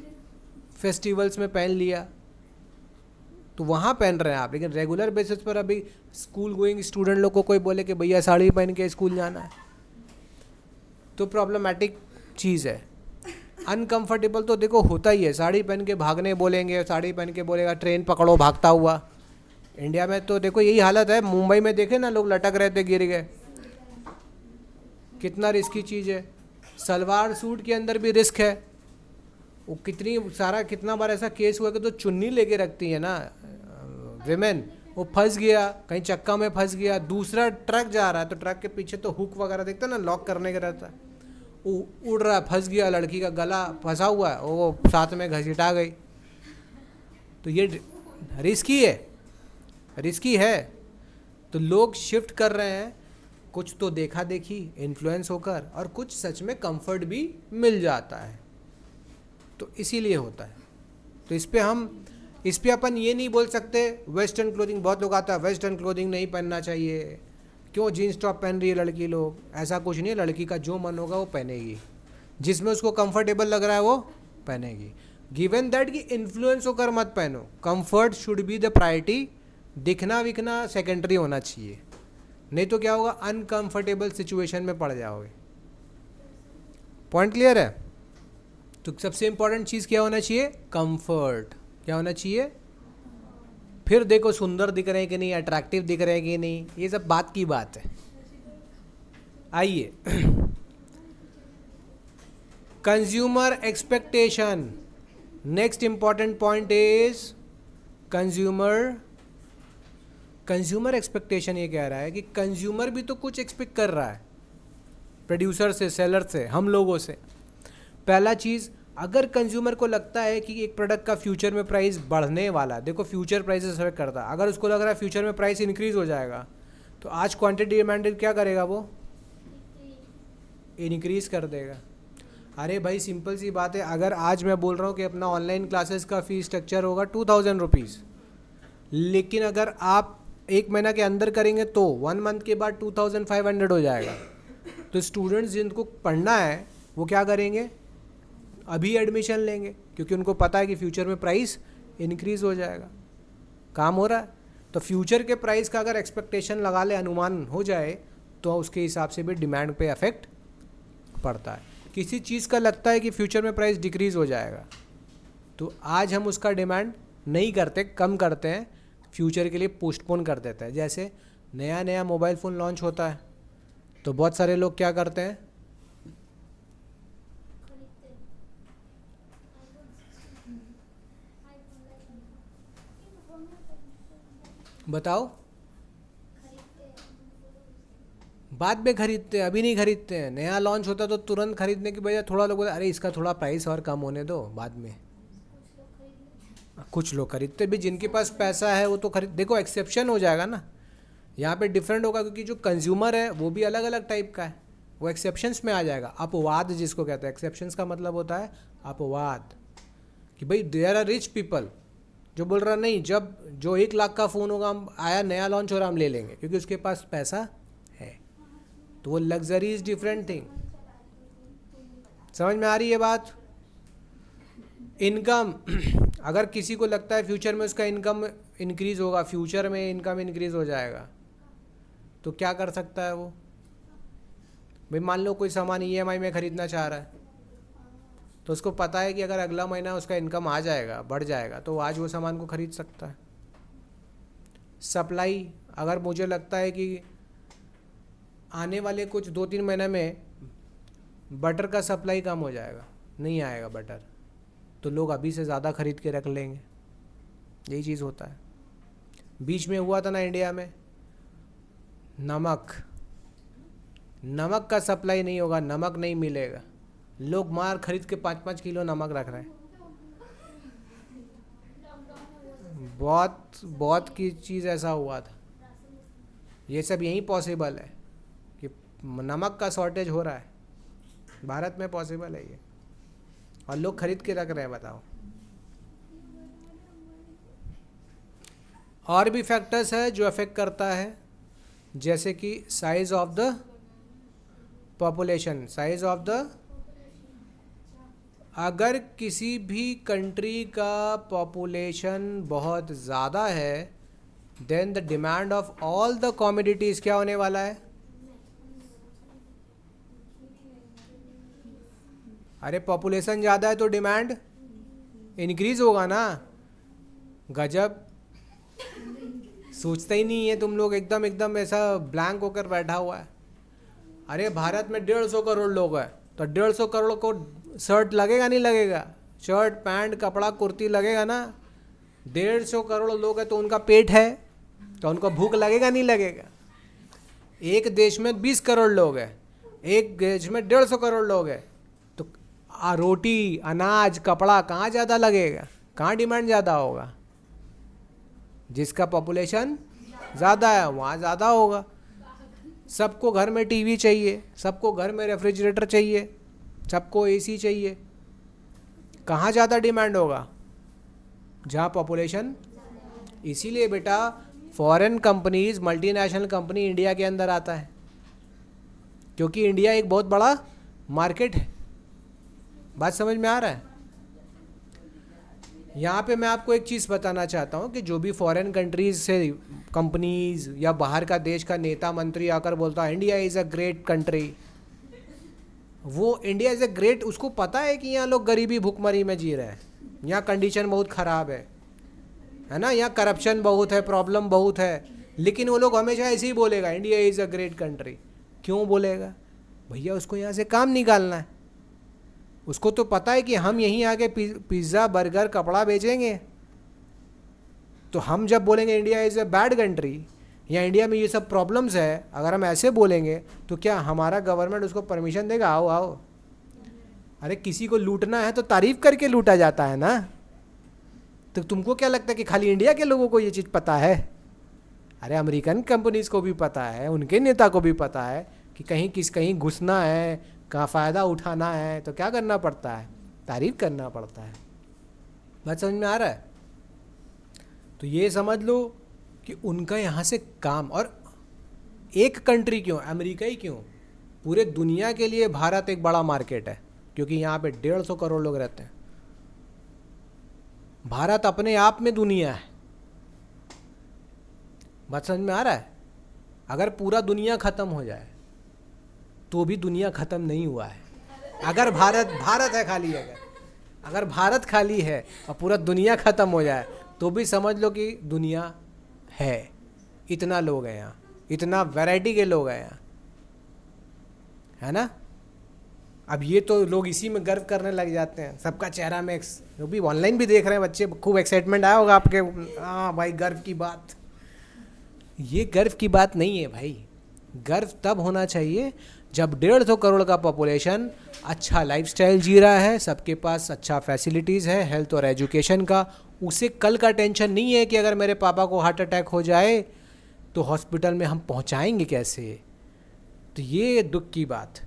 फेस्टिवल्स में पहन लिया, तो वहाँ पहन रहे हैं आप। लेकिन रेगुलर बेसिस पर अभी स्कूल गोइंग स्टूडेंट लोग को कोई बोले कि भैया साड़ी पहन के स्कूल जाना है, तो प्रॉब्लमेटिक चीज़ है। अनकंफर्टेबल तो देखो होता ही है, साड़ी पहन के भागने बोलेंगे, साड़ी पहन के बोलेगा ट्रेन पकड़ो भागता हुआ। इंडिया में तो देखो यही हालत है, मुंबई में देखे ना, लोग लटक रहे थे, गिर गए, कितना रिस्की चीज़ है। सलवार सूट के अंदर भी रिस्क है, वो कितना बार ऐसा केस हुआ कि तो चुन्नी लेके रखती है ना विमेन, वो फंस गया कहीं, चक्का में फंस गया, दूसरा ट्रक जा रहा है तो ट्रक के पीछे तो हुक वगैरह देखते हैं ना, लॉक करने का रहता है, वो उड़ रहा है, फंस गया, लड़की का गला फंसा हुआ है, वो साथ में घसीटा गई। तो ये रिस्की है। तो लोग शिफ्ट कर रहे हैं, कुछ तो देखा देखी इन्फ्लुएंस होकर, और कुछ सच में कंफर्ट भी मिल जाता है, तो इसीलिए होता है। तो इस पे अपन ये नहीं बोल सकते वेस्टर्न क्लोथिंग, बहुत लोग आता है वेस्टर्न क्लोथिंग नहीं पहनना चाहिए, क्यों जीन्स टॉप पहन रही है लड़की लोग, ऐसा कुछ नहीं है। लड़की का जो मन होगा वो पहनेगी, जिसमें उसको कंफर्टेबल लग रहा है वो पहनेगी, गिवन दैट कि इन्फ्लुएंस होकर मत पहनो। Comfort should be the priority, दिखना विखना सेकेंडरी होना चाहिए, नहीं तो क्या होगा, अनकंफर्टेबल सिचुएशन में पड़ जाओगे। पॉइंट क्लियर है? तो सबसे इंपॉर्टेंट चीज़ क्या होना चाहिए, कंफर्ट। क्या होना चाहिए? फिर देखो सुंदर दिख रहे हैं कि नहीं, अट्रैक्टिव दिख रहे हैं कि नहीं, ये सब बात की बात है। आइए, consumer expectation. Next important point is consumer expectation. ये कह रहा है कि कंज्यूमर भी तो कुछ एक्सपेक्ट कर रहा है प्रोड्यूसर से, सेलर से, हम लोगों से। पहला चीज़, अगर कंज्यूमर को लगता है कि एक प्रोडक्ट का फ्यूचर में प्राइस बढ़ने वाला है, देखो फ्यूचर प्राइसेस अफेक्ट करता है, अगर उसको लग रहा है फ्यूचर में प्राइस इंक्रीज हो जाएगा, तो आज क्वांटिटी डिमांड क्या करेगा, वो इंक्रीज कर देगा। अरे भाई सिंपल सी बात है, अगर आज मैं बोल रहा हूँ कि अपना ऑनलाइन क्लासेस का फीस स्ट्रक्चर होगा 2000 रुपीज़, लेकिन अगर आप एक महीना के अंदर करेंगे तो 1 मंथ के बाद 2500 हो जाएगा। तो स्टूडेंट्स जिनको पढ़ना है वो क्या करेंगे, अभी एडमिशन लेंगे, क्योंकि उनको पता है कि फ्यूचर में प्राइस इंक्रीज़ हो जाएगा। काम हो रहा है? तो फ्यूचर के प्राइस का अगर एक्सपेक्टेशन लगा ले, अनुमान हो जाए, तो उसके हिसाब से भी डिमांड पे अफेक्ट पड़ता है। किसी चीज़ का लगता है कि फ्यूचर में प्राइस डिक्रीज़ हो जाएगा, तो आज हम उसका डिमांड नहीं करते, कम करते हैं, फ्यूचर के लिए पोस्टपोन कर देते हैं। जैसे नया नया मोबाइल फ़ोन लॉन्च होता है तो बहुत सारे लोग क्या करते हैं, बताओ, बाद में खरीदते हैं, अभी नहीं खरीदते हैं। नया लॉन्च होता तो तुरंत खरीदने की बजाय थोड़ा लोग बोलते अरे इसका थोड़ा प्राइस और कम होने दो, बाद में। कुछ लोग खरीदते भी, जिनके पास पैसा है वो तो खरीद। देखो एक्सेप्शन हो जाएगा ना, यहाँ पे डिफरेंट होगा, क्योंकि जो कंज्यूमर है वो भी अलग अलग टाइप का है, वो एक्सेप्शंस में आ जाएगा। अपवाद जिसको कहते हैं, एक्सेप्शंस का मतलब होता है अपवाद, कि भाई देयर आर रिच पीपल जो बोल रहा नहीं, जब जो 1 लाख का फ़ोन होगा, हम आया नया लॉन्च हो रहा, हम ले लेंगे क्योंकि उसके पास पैसा है। तो वो लग्जरी इज़ डिफरेंट थिंग। समझ में आ रही है बात? इनकम अगर किसी को लगता है फ्यूचर में उसका इनकम इंक्रीज़ होगा, फ्यूचर में इनकम इंक्रीज़ हो जाएगा, तो क्या कर सकता है वो? भाई मान लो कोई सामान ईएमआई में ख़रीदना चाह रहा है, तो उसको पता है कि अगर अगला महीना उसका इनकम आ जाएगा, बढ़ जाएगा, तो आज वो सामान को ख़रीद सकता है। सप्लाई, अगर मुझे लगता है कि आने वाले कुछ 2-3 महीने में बटर का सप्लाई कम हो जाएगा, नहीं आएगा बटर, तो लोग अभी से ज़्यादा ख़रीद के रख लेंगे। यही चीज़ होता है। बीच में हुआ था ना इंडिया में, नमक का सप्लाई नहीं होगा, नमक नहीं मिलेगा, लोग मार खरीद के 5-5 किलो नमक रख रहे हैं। बहुत की चीज़ ऐसा हुआ था। ये सब यहीं पॉसिबल है कि नमक का शॉर्टेज हो रहा है, भारत में पॉसिबल है ये, और लोग खरीद के रख रहे हैं। बताओ। और भी फैक्टर्स है जो अफेक्ट करता है, जैसे कि साइज ऑफ द पॉपुलेशन। अगर किसी भी कंट्री का पॉपुलेशन बहुत ज़्यादा है, then the demand of all the commodities क्या होने वाला है? अरे पॉपुलेशन ज़्यादा है तो डिमांड इंक्रीज होगा ना। गजब, सोचते ही नहीं है तुम लोग, एकदम ऐसा ब्लैंक होकर बैठा हुआ है। अरे भारत में 150 करोड़ लोग हैं, तो 150 करोड़ को शर्ट लगेगा नहीं लगेगा? शर्ट पैंट कपड़ा कुर्ती लगेगा ना। 150 करोड़ लोग हैं तो उनका पेट है, तो उनको भूख लगेगा नहीं लगेगा? एक देश में 20 करोड़ लोग हैं, एक देश में 150 करोड़ लोग हैं, तो रोटी अनाज कपड़ा कहाँ ज़्यादा लगेगा? कहाँ डिमांड ज़्यादा होगा? जिसका पॉपुलेशन ज़्यादा है वहाँ ज़्यादा होगा। सबको घर में टीवी चाहिए, सबको घर में रेफ्रिजरेटर चाहिए, सबको एसी चाहिए, कहाँ ज़्यादा डिमांड होगा? जहाँ पॉपुलेशन। इसीलिए बेटा foreign companies, multinational company India के अंदर आता है, क्योंकि इंडिया एक बहुत बड़ा मार्केट है। बात समझ में आ रहा है? यहाँ पे मैं आपको एक चीज़ बताना चाहता हूँ कि जो भी फॉरेन कंट्रीज से कंपनीज या बाहर का देश का नेता मंत्री आकर बोलता है India is a great country, वो इंडिया इज़ अ ग्रेट, उसको पता है कि यहाँ लोग गरीबी भुखमरी में जी रहे हैं, यहाँ कंडीशन बहुत ख़राब है ना, यहाँ करप्शन बहुत है, प्रॉब्लम बहुत है, लेकिन वो लोग हमेशा ऐसे ही बोलेगा India is a great country. क्यों बोलेगा भैया? उसको यहाँ से काम निकालना है, उसको तो पता है कि हम यहीं आके पिज़्ज़ा बर्गर कपड़ा बेचेंगे, तो हम जब बोलेंगे India is a bad country या इंडिया में ये सब प्रॉब्लम्स है, अगर हम ऐसे बोलेंगे तो क्या हमारा गवर्नमेंट उसको परमिशन देगा? आओ आओ। अरे किसी को लूटना है तो तारीफ करके लूटा जाता है ना। तो तुमको क्या लगता है कि खाली इंडिया के लोगों को ये चीज़ पता है? अरे अमेरिकन कंपनीज को भी पता है, उनके नेता को भी पता है कि कहीं घुसना है, कहाँ फ़ायदा उठाना है, तो क्या करना पड़ता है? तारीफ करना पड़ता है। बात समझ में आ रहा है? तो ये समझ लो कि उनका यहाँ से काम, और एक कंट्री क्यों, अमेरिका ही क्यों, पूरे दुनिया के लिए भारत एक बड़ा मार्केट है, क्योंकि यहाँ पे 150 करोड़ लोग रहते हैं। भारत अपने आप में दुनिया है। बात समझ में आ रहा है? अगर पूरा दुनिया ख़त्म हो जाए तो भी दुनिया ख़त्म नहीं हुआ है। अगर भारत है खाली, अगर भारत खाली है और पूरा दुनिया ख़त्म हो जाए तो भी समझ लो कि दुनिया है। इतना लोग हैं यहाँ, इतना वैरायटी के लोग हैं यहाँ, है ना। अब ये तो लोग इसी में गर्व करने लग जाते हैं, सबका चेहरा में, जो भी ऑनलाइन भी देख रहे हैं बच्चे, खूब एक्साइटमेंट आया होगा आपके, हाँ भाई गर्व की बात। ये गर्व की बात नहीं है भाई। गर्व तब होना चाहिए जब 150 करोड़ का पॉपुलेशन अच्छा लाइफस्टाइल जी रहा है, सबके पास अच्छा फैसिलिटीज़ है हेल्थ और एजुकेशन का, उसे कल का टेंशन नहीं है कि अगर मेरे पापा को हार्ट अटैक हो जाए तो हॉस्पिटल में हम पहुंचाएंगे कैसे। तो ये दुख की बात,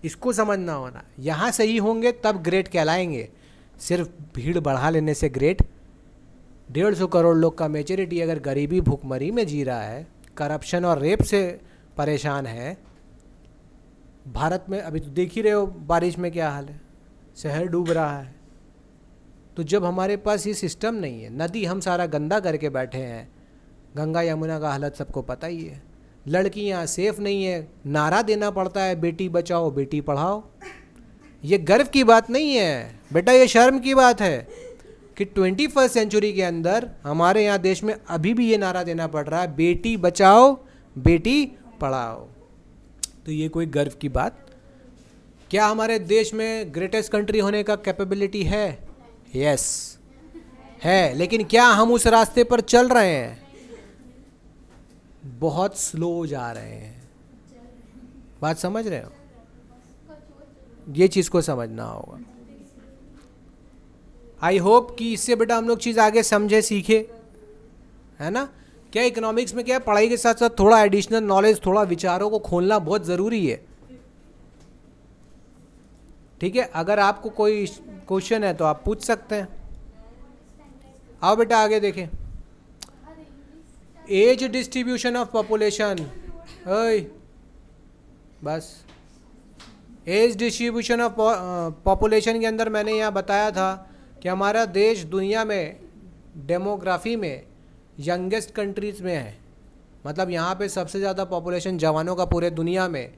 इसको समझना होना। यहाँ सही होंगे तब ग्रेट कहलाएंगे। सिर्फ भीड़ बढ़ा लेने से ग्रेट, 150 करोड़ लोग का मेजॉरिटी अगर गरीबी भुखमरी में जी रहा है, करप्शन और रेप से परेशान है, भारत में अभी तो देख ही रहे हो बारिश में क्या हाल है, शहर डूब रहा है। तो जब हमारे पास ये सिस्टम नहीं है, नदी हम सारा गंदा करके बैठे हैं, गंगा यमुना का हालत सबको पता ही है, लड़कियां सेफ नहीं है, नारा देना पड़ता है बेटी बचाओ बेटी पढ़ाओ। ये गर्व की बात नहीं है बेटा, ये शर्म की बात है कि 21st सेंचुरी के अंदर हमारे यहाँ देश में अभी भी ये नारा देना पड़ रहा है बेटी बचाओ बेटी पढ़ाओ। तो ये कोई गर्व की बात? क्या हमारे देश में ग्रेटेस्ट कंट्री होने का कैपेबिलिटी है? यस है, लेकिन क्या हम उस रास्ते पर चल रहे हैं? बहुत स्लो जा रहे हैं। बात समझ रहे हो? ये चीज़ को समझना होगा। आई होप कि इससे बेटा हम लोग चीज़ आगे समझे सीखे, है ना। क्या इकोनॉमिक्स में क्या है, पढ़ाई के साथ साथ थोड़ा एडिशनल नॉलेज, थोड़ा विचारों को खोलना बहुत ज़रूरी है। ठीक है, अगर आपको कोई क्वेश्चन है तो आप पूछ सकते हैं। आओ बेटा आगे देखें। एज डिस्ट्रीब्यूशन ऑफ पॉपुलेशन, बस एज डिस्ट्रीब्यूशन ऑफ पॉपुलेशन के अंदर मैंने यहाँ बताया था कि हमारा देश दुनिया में डेमोग्राफी में यंगेस्ट कंट्रीज़ में है। मतलब यहाँ पे सबसे ज़्यादा पॉपुलेशन जवानों का, पूरे दुनिया में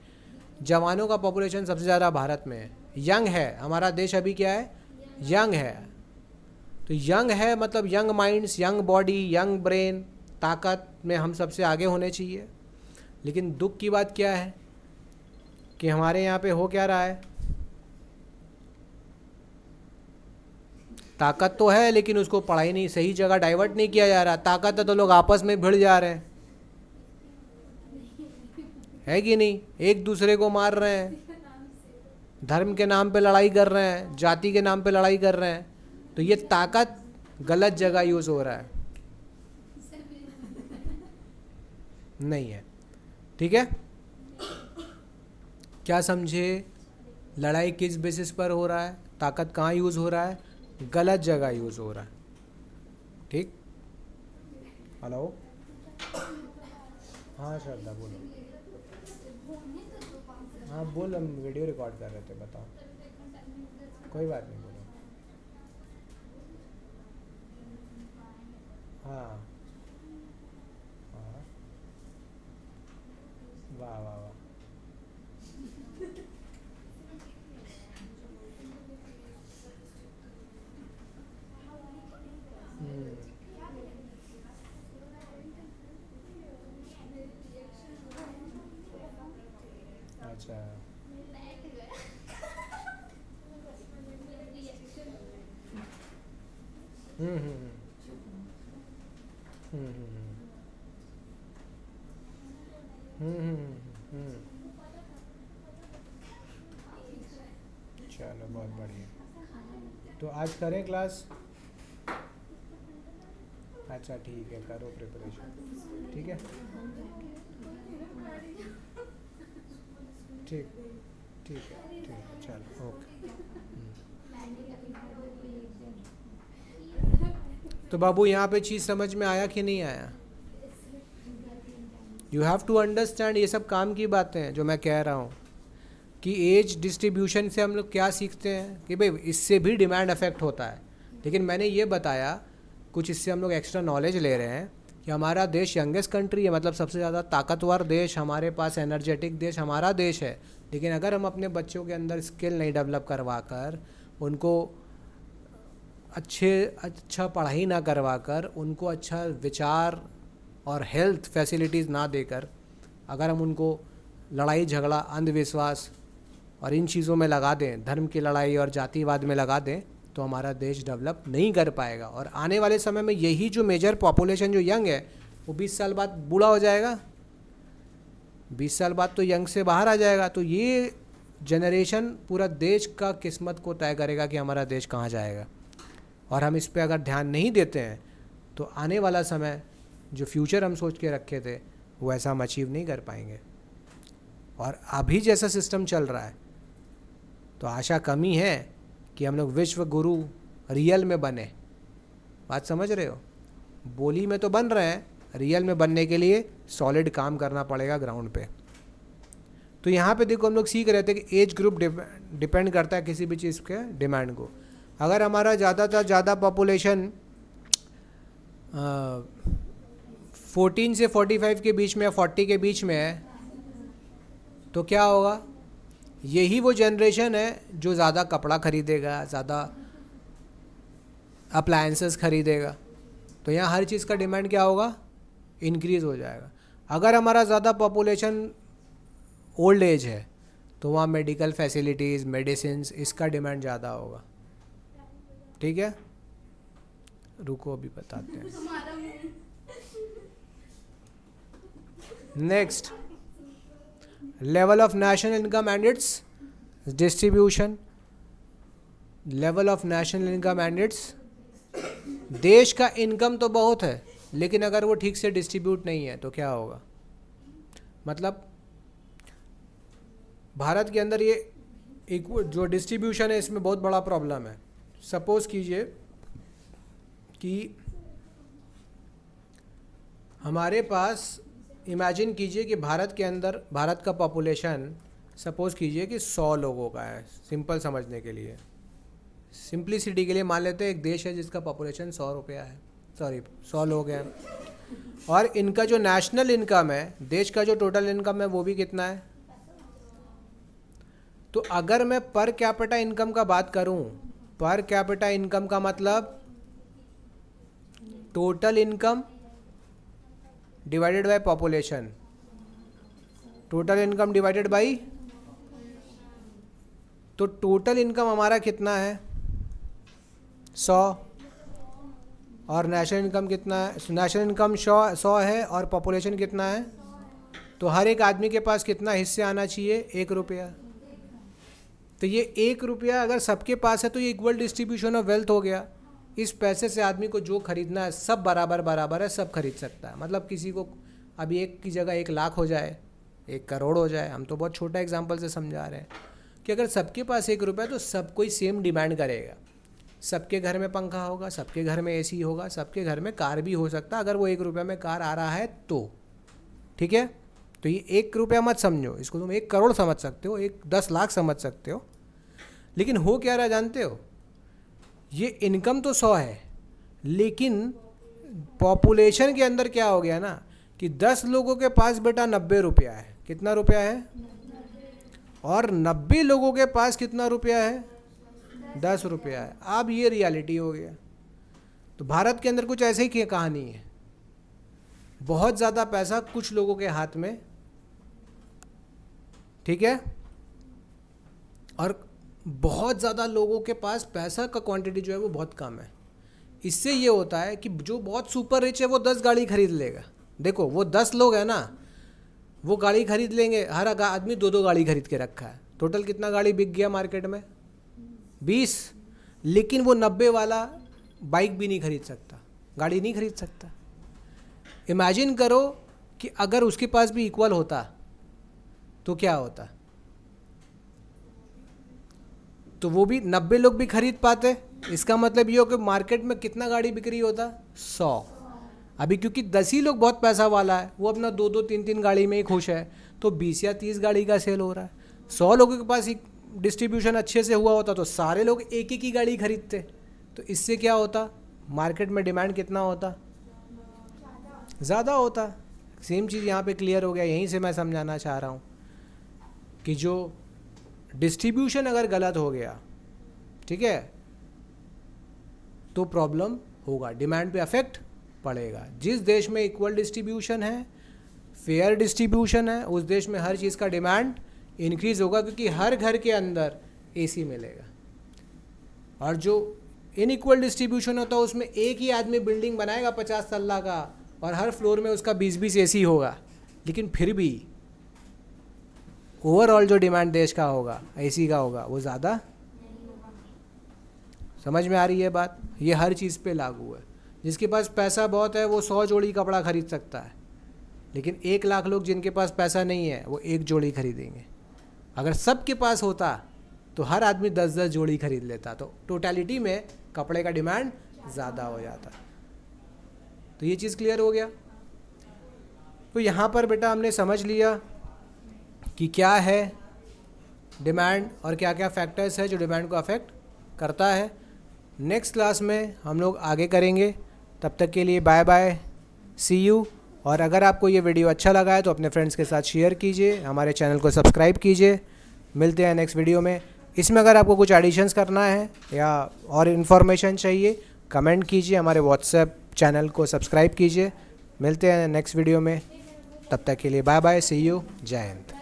जवानों का पॉपुलेशन सबसे ज़्यादा भारत में है। यंग है हमारा देश, अभी क्या है, यंग है। तो यंग है मतलब young minds, young body, young brain, ताकत में हम सबसे आगे होने चाहिए। लेकिन दुख की बात क्या है कि हमारे यहाँ पे हो क्या रहा है, ताकत तो है लेकिन उसको पढ़ाई नहीं, सही जगह डाइवर्ट नहीं किया जा रहा। ताकत है तो लोग आपस में भिड़ जा रहे हैं, है कि नहीं, एक दूसरे को मार रहे हैं, धर्म के नाम पे लड़ाई कर रहे हैं, जाति के नाम पे लड़ाई कर रहे हैं। तो ये ताकत गलत जगह यूज़ हो रहा है, नहीं है। ठीक है, क्या समझे? लड़ाई किस बेसिस पर हो रहा है, ताकत कहाँ यूज़ हो रहा है, गलत जगह यूज़ हो रहा है। ठीक, हेलो, हाँ श्रद्धा बोलो। हाँ बोल, हम वीडियो रिकॉर्ड कर रहे थे, बताओ। कोई बात नहीं, बोलो। हाँ हाँ, वाह वाह वाह। हम्म, अच्छा। हम्म हम्म हम्म हम्म हम्म हम्म हम्म, हम्म, चलो बहुत बढ़िया। तो आज करें क्लास? अच्छा ठीक है, करो प्रिपरेशन। ठीक है, ठीक ठीक है, चलो ओके। तो बाबू यहाँ पे चीज़ समझ में आया कि नहीं आया? यू हैव टू अंडरस्टैंड, ये सब काम की बातें हैं जो मैं कह रहा हूँ कि एज डिस्ट्रीब्यूशन से हम लोग क्या सीखते हैं कि भाई इससे भी डिमांड अफेक्ट होता है। लेकिन मैंने ये बताया, कुछ इससे हम लोग एक्स्ट्रा नॉलेज ले रहे हैं कि हमारा देश यंगेस्ट कंट्री है, मतलब सबसे ज़्यादा ताकतवर देश, हमारे पास एनर्जेटिक देश हमारा देश है। लेकिन अगर हम अपने बच्चों के अंदर स्किल नहीं डेवलप करवा कर, उनको अच्छा पढ़ाई ना करवा कर, उनको अच्छा विचार और हेल्थ फैसिलिटीज़ ना देकर, अगर हम उनको लड़ाई झगड़ा अंधविश्वास और इन चीज़ों में लगा दें, धर्म की लड़ाई और जातिवाद में लगा दें, तो हमारा देश डेवलप नहीं कर पाएगा। और आने वाले समय में यही जो मेजर पॉपुलेशन जो यंग है, वो 20 साल बाद बूढ़ा हो जाएगा, 20 साल बाद तो यंग से बाहर आ जाएगा। तो ये जनरेशन पूरा देश का किस्मत को तय करेगा कि हमारा देश कहाँ जाएगा। और हम इस पे अगर ध्यान नहीं देते हैं तो आने वाला समय, जो फ्यूचर हम सोच के रखे थे, वो ऐसा हम अचीव नहीं कर पाएंगे। और अभी जैसा सिस्टम चल रहा है तो आशा कमी है कि हम लोग विश्व गुरु रियल में बने। बात समझ रहे हो? बोली में तो बन रहे हैं, रियल में बनने के लिए सॉलिड काम करना पड़ेगा ग्राउंड पे। तो यहाँ पे देखो, हम लोग सीख रहे थे कि एज ग्रुप डिपेंड करता है किसी भी चीज़ के डिमांड को। अगर हमारा ज़्यादा पॉपुलेशन 14 से 45 के बीच में या 40 के बीच में है, तो क्या होगा? यही वो जनरेशन है जो ज़्यादा कपड़ा खरीदेगा, ज़्यादा अप्लायंसेस खरीदेगा। तो यहाँ हर चीज़ का डिमांड क्या होगा? इंक्रीज़ हो जाएगा। अगर हमारा ज़्यादा पॉपुलेशन ओल्ड एज है तो वहाँ मेडिकल फैसिलिटीज़, मेडिसिन्स, इसका डिमांड ज़्यादा होगा। ठीक है, रुको अभी बताते हैं। Next, level of national income and it's distribution. Level of national income and it's, देश का इनकम तो बहुत है, लेकिन अगर वो ठीक से डिस्ट्रीब्यूट नहीं है तो क्या होगा? मतलब भारत के अंदर ये जो डिस्ट्रीब्यूशन है, इसमें बहुत बड़ा प्रॉब्लम है। सपोज कीजिए कि हमारे पास, इमेजिन कीजिए कि भारत के अंदर, भारत का पॉपुलेशन सपोज कीजिए कि 100 लोगों का है। सिंपल समझने के लिए, सिंप्लिसिटी के लिए मान लेते हैं एक देश है जिसका पॉपुलेशन 100 लोग हैं, और इनका जो नेशनल इनकम है, देश का जो टोटल इनकम है, वो भी कितना है? तो अगर मैं पर कैपिटा इनकम का बात करूं, पर कैपिटा इनकम का मतलब total income divided by population, total income divided by, तो टोटल इनकम हमारा कितना है? 100। और नेशनल इनकम कितना है? नेशनल इनकम 100 है और पॉपुलेशन कितना है? तो हर एक आदमी के पास कितना हिस्से आना चाहिए? 1 रुपया। तो ये 1 रुपया अगर सबके पास है तो ये इक्वल डिस्ट्रीब्यूशन ऑफ वेल्थ हो गया। इस पैसे से आदमी को जो खरीदना है सब बराबर है, सब खरीद सकता है। मतलब किसी को अभी 1 की जगह 1 लाख हो जाए, 1 करोड़ हो जाए, हम तो बहुत छोटा एग्जांपल से समझा रहे हैं कि अगर सबके पास 1 रुपया तो सब कोई सेम डिमांड करेगा। सबके घर में पंखा होगा, सबके घर में एसी होगा, सबके घर में कार भी हो सकता है, अगर वो 1 रुपया में कार आ रहा है तो। ठीक है, तो ये 1 रुपया मत समझो, इसको तुम 1 करोड़ समझ सकते हो, 10 लाख समझ सकते हो। लेकिन हो क्या रहा जानते हो? ये इनकम तो 100 है, लेकिन पॉपुलेशन के अंदर क्या हो गया ना कि 10 लोगों के पास बेटा 90 रुपया है। कितना रुपया है? और 90 लोगों के पास कितना रुपया है? 10 रुपया है। अब ये रियलिटी हो गया। तो भारत के अंदर कुछ ऐसे ही कहानी है, बहुत ज़्यादा पैसा कुछ लोगों के हाथ में, ठीक है, और बहुत ज़्यादा लोगों के पास पैसा का क्वांटिटी जो है वो बहुत कम है। इससे ये होता है कि जो बहुत सुपर रिच है वो 10 गाड़ी खरीद लेगा। देखो वो 10 लोग हैं ना, वो गाड़ी खरीद लेंगे, हर आदमी 2-2 गाड़ी खरीद के रखा है। टोटल कितना गाड़ी बिक गया मार्केट में? 20। लेकिन वो 90 वाला बाइक भी नहीं खरीद सकता, गाड़ी नहीं खरीद सकता। इमेजिन करो कि अगर उसके पास भी इक्वल होता तो क्या होता? तो वो भी 90 लोग भी खरीद पाते। इसका मतलब ये हो कि मार्केट में कितना गाड़ी बिक्री होता? 100। अभी क्योंकि 10 ही लोग बहुत पैसा वाला है, वो अपना 2-2 3-3 गाड़ी में ही खुश है, तो 20 या 30 गाड़ी का सेल हो रहा है। 100 लोगों के पास डिस्ट्रीब्यूशन अच्छे से हुआ होता तो सारे लोग एक एक ही गाड़ी खरीदते। तो इससे क्या होता? मार्केट में डिमांड कितना होता? ज़्यादा होता। सेम चीज़ यहाँ पे क्लियर हो गया। यहीं से मैं समझाना चाह रहा हूँ कि जो डिस्ट्रीब्यूशन अगर गलत हो गया, ठीक है, तो प्रॉब्लम होगा, डिमांड पे अफेक्ट पड़ेगा। जिस देश में इक्वल डिस्ट्रीब्यूशन है, फेयर डिस्ट्रीब्यूशन है, उस देश में हर चीज़ का डिमांड इंक्रीज़ होगा, क्योंकि हर घर के अंदर एसी मिलेगा। और जो इनइक्वल डिस्ट्रीब्यूशन होता है उसमें एक ही आदमी बिल्डिंग बनाएगा 50 तल्ला का और हर फ्लोर में उसका 20-20 एसी होगा, लेकिन फिर भी ओवरऑल जो डिमांड देश का होगा, एसी का होगा, वो ज़्यादा। समझ में आ रही है बात? ये हर चीज़ पे लागू है। जिसके पास पैसा बहुत है वो 100 जोड़ी कपड़ा खरीद सकता है, लेकिन 1 लाख लोग जिनके पास पैसा नहीं है वो 1 जोड़ी खरीदेंगे। अगर सबके पास होता तो हर आदमी 10-10 जोड़ी खरीद लेता, तो टोटलिटी में कपड़े का डिमांड ज़्यादा हो जाता। तो ये चीज़ क्लियर हो गया। तो यहाँ पर बेटा हमने समझ लिया कि क्या है डिमांड और क्या क्या फैक्टर्स है जो डिमांड को अफेक्ट करता है। नेक्स्ट क्लास में हम लोग आगे करेंगे। तब तक के लिए बाय बाय, सी यू। और अगर आपको ये वीडियो अच्छा लगा है तो अपने फ्रेंड्स के साथ शेयर कीजिए, हमारे चैनल को सब्सक्राइब कीजिए। मिलते हैं नेक्स्ट वीडियो में। इसमें अगर आपको कुछ एडिशंस करना है या और इन्फॉर्मेशन चाहिए, कमेंट कीजिए, हमारे व्हाट्सएप चैनल को सब्सक्राइब कीजिए। मिलते हैं नेक्स्ट वीडियो में। तब तक के लिए बाय बाय, सी यू, जय हिंद।